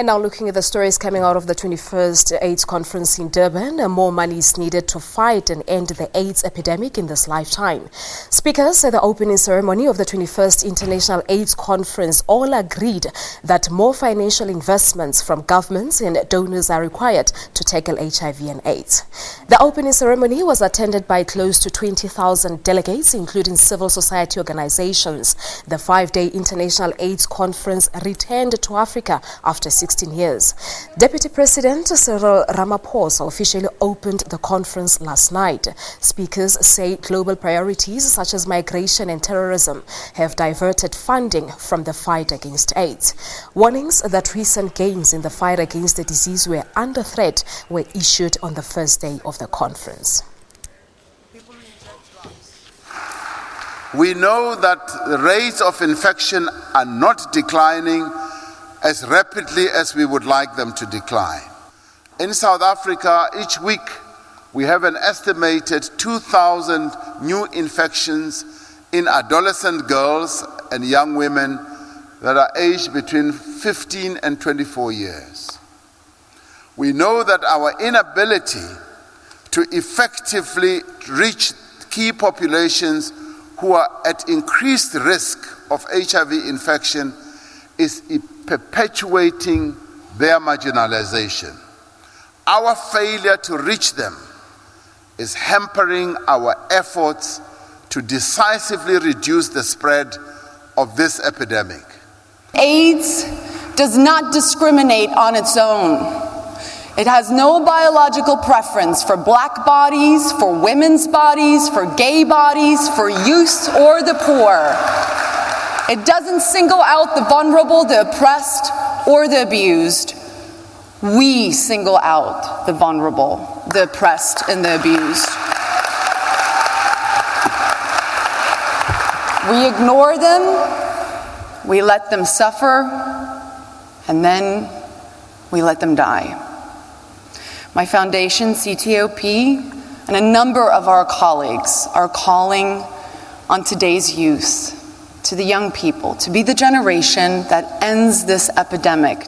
And now looking at the stories coming out of the 21st AIDS conference in Durban, more money is needed to fight and end the AIDS epidemic in this lifetime. Speakers at the opening ceremony of the 21st International AIDS Conference all agreed that more financial investments from governments and donors are required to tackle HIV and AIDS. The opening ceremony was attended by close to 20,000 delegates, including civil society organizations. The 5-day International AIDS Conference returned to Africa after 16 years. Deputy President Cyril Ramaphosa officially opened the conference last night. Speakers say global priorities such as migration and terrorism have diverted funding from the fight against AIDS. Warnings that recent gains in the fight against the disease were under threat were issued on the first day of the conference. We know that the rates of infection are not declining as rapidly as we would like them to decline. In South Africa, each week we have an estimated 2,000 new infections in adolescent girls and young women that are aged between 15 and 24 years. We know that our inability to effectively reach key populations who are at increased risk of HIV infection is perpetuating their marginalization. Our failure to reach them is hampering our efforts to decisively reduce the spread of this epidemic. AIDS does not discriminate on its own. It has no biological preference for black bodies, for women's bodies, for gay bodies, for youth or the poor. It doesn't single out the vulnerable, the oppressed, or the abused. We single out the vulnerable, the oppressed, and the abused. We ignore them, we let them suffer, and then we let them die. My foundation, CTOP, and a number of our colleagues are calling on today's youth, to the young people, to be the generation that ends this epidemic.